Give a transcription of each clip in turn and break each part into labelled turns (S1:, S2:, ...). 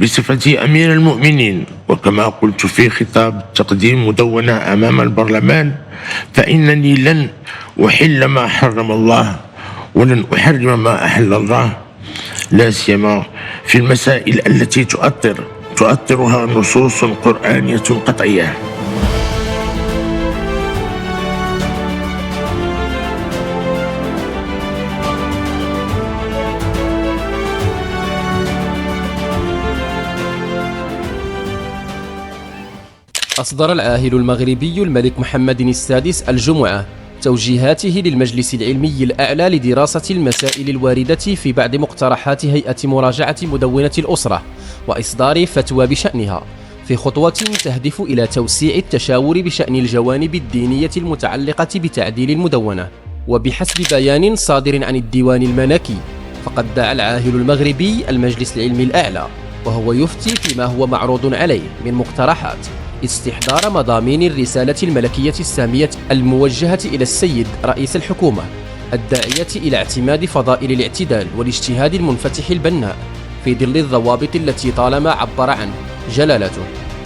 S1: بصفتي أمير المؤمنين، وكما قلت في خطاب تقديم مدونة أمام البرلمان، فإنني لن أحل ما حرم الله ولن أحرم ما أحل الله، لا سيما في المسائل التي تؤطرها نصوص قرآنية قطعية.
S2: أصدر العاهل المغربي الملك محمد السادس الجمعة توجيهاته للمجلس العلمي الأعلى لدراسة المسائل الواردة في بعض مقترحات هيئة مراجعة مدونة الأسرة وإصدار فتوى بشأنها، في خطوة تهدف إلى توسيع التشاور بشأن الجوانب الدينية المتعلقة بتعديل المدونة. وبحسب بيان صادر عن الديوان الملكي، فقد دعا العاهل المغربي المجلس العلمي الأعلى وهو يفتي فيما هو معروض عليه من مقترحات استحضار مضامين الرسالة الملكية السامية الموجهة إلى السيد رئيس الحكومة، الداعية إلى اعتماد فضائل الاعتدال والاجتهاد المنفتح البناء في ظل الضوابط التي طالما عبر عن جلالته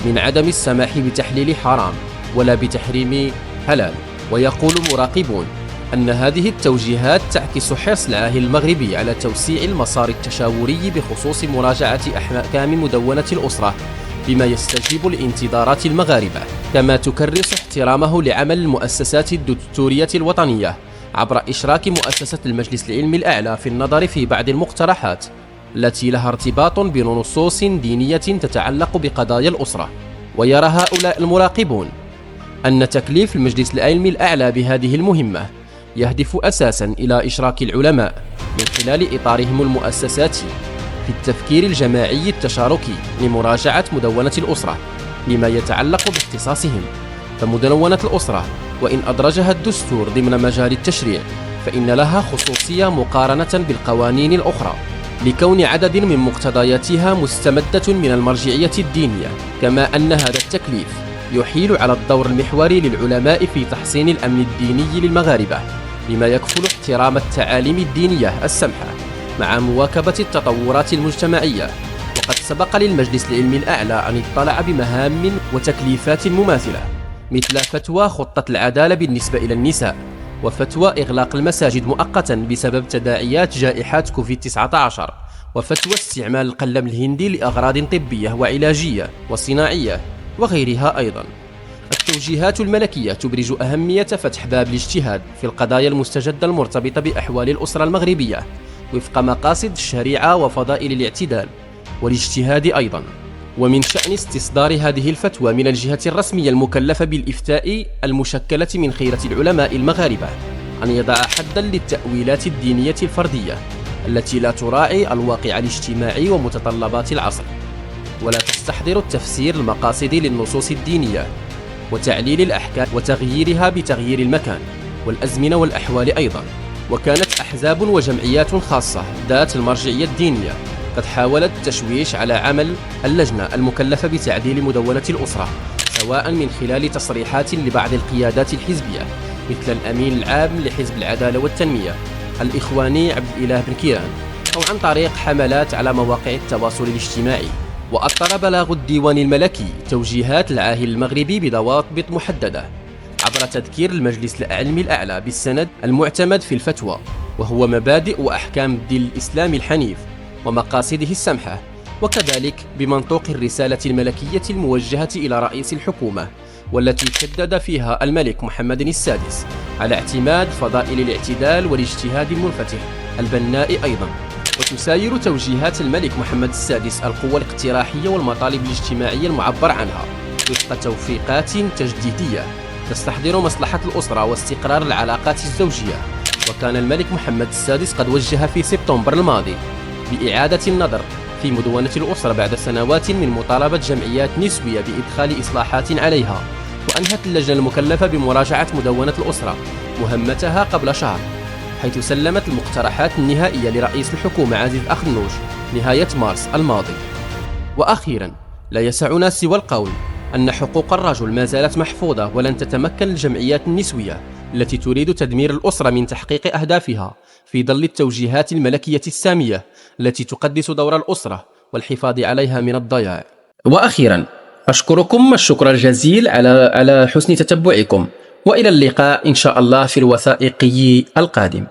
S2: من عدم السماح بتحليل حرام ولا بتحريم حلال. ويقول مراقبون أن هذه التوجيهات تعكس حرص العاهل المغربي على توسيع المسار التشاوري بخصوص مراجعة أحكام مدونة الأسرة بما يستجيب لانتظارات المغاربة، كما تكرس احترامه لعمل المؤسسات الدستورية الوطنية عبر إشراك مؤسسة المجلس العلمي الأعلى في النظر في بعض المقترحات التي لها ارتباط بنصوص دينية تتعلق بقضايا الأسرة. ويرى هؤلاء المراقبون أن تكليف المجلس العلمي الأعلى بهذه المهمة يهدف أساساً إلى إشراك العلماء من خلال إطارهم المؤسساتي في التفكير الجماعي التشاركي لمراجعة مدونة الأسرة بما يتعلق باختصاصهم. فمدونة الأسرة وإن أدرجها الدستور ضمن مجال التشريع فإن لها خصوصية مقارنة بالقوانين الأخرى، لكون عدد من مقتضياتها مستمدة من المرجعية الدينية، كما أن هذا التكليف يحيل على الدور المحوري للعلماء في تحسين الأمن الديني للمغاربة بما يكفل احترام التعاليم الدينية السمحة مع مواكبة التطورات المجتمعية. وقد سبق للمجلس العلمي الأعلى أن اطلع بمهام وتكليفات مماثلة، مثل فتوى خطة العدالة بالنسبة إلى النساء، وفتوى إغلاق المساجد مؤقتا بسبب تداعيات جائحة كوفيد-19، وفتوى استعمال القلم الهندي لأغراض طبية وعلاجية وصناعية وغيرها أيضا. التوجيهات الملكية تبرز أهمية فتح باب الاجتهاد في القضايا المستجدة المرتبطة بأحوال الأسرة المغربية وفق مقاصد الشريعة وفضائل الاعتدال والاجتهاد أيضا. ومن شأن استصدار هذه الفتوى من الجهة الرسمية المكلفة بالإفتاء المشكلة من خيرة العلماء المغاربة أن يضع حدا للتأويلات الدينية الفردية التي لا تراعي الواقع الاجتماعي ومتطلبات العصر، ولا تستحضر التفسير المقاصدي للنصوص الدينية وتعليل الأحكام وتغييرها بتغيير المكان والأزمنة والأحوال أيضا. وكانت أحزاب وجمعيات خاصة ذات المرجعية الدينية قد حاولت التشويش على عمل اللجنة المكلفة بتعديل مدونة الأسرة، سواء من خلال تصريحات لبعض القيادات الحزبية مثل الأمين العام لحزب العدالة والتنمية الإخواني عبد الإله بن كيران، أو عن طريق حملات على مواقع التواصل الاجتماعي. وأطر بلاغ الديوان الملكي توجيهات العاهل المغربي بضوابط محددة عبر تذكير المجلس العلمي الأعلى بالسند المعتمد في الفتوى، وهو مبادئ وأحكام الدين الإسلامي الحنيف ومقاصده السمحة، وكذلك بمنطوق الرسالة الملكية الموجهة إلى رئيس الحكومة، والتي شدد فيها الملك محمد السادس على اعتماد فضائل الاعتدال والاجتهاد المنفتح البناء أيضا. وتساير توجيهات الملك محمد السادس القوى الاقتراحية والمطالب الاجتماعية المعبر عنها وفق توفيقات تجديدية تستحضر مصلحة الأسرة واستقرار العلاقات الزوجية. وكان الملك محمد السادس قد وجه في سبتمبر الماضي بإعادة النظر في مدونة الأسرة بعد سنوات من مطالبة جمعيات نسوية بإدخال إصلاحات عليها. وأنهت اللجنة المكلفة بمراجعة مدونة الأسرة مهمتها قبل شهر، حيث سلمت المقترحات النهائية لرئيس الحكومة عزيز أخنوش نهاية مارس الماضي. وأخيرا، لا يسعنا سوى القول أن حقوق الرجل ما زالت محفوظة، ولن تتمكن الجمعيات النسوية التي تريد تدمير الأسرة من تحقيق أهدافها في ظل التوجيهات الملكية السامية التي تقدس دور الأسرة والحفاظ عليها من الضياع.
S3: وأخيرا أشكركم الشكر الجزيل على حسن تتبعكم، وإلى اللقاء إن شاء الله في الوثائقي القادم.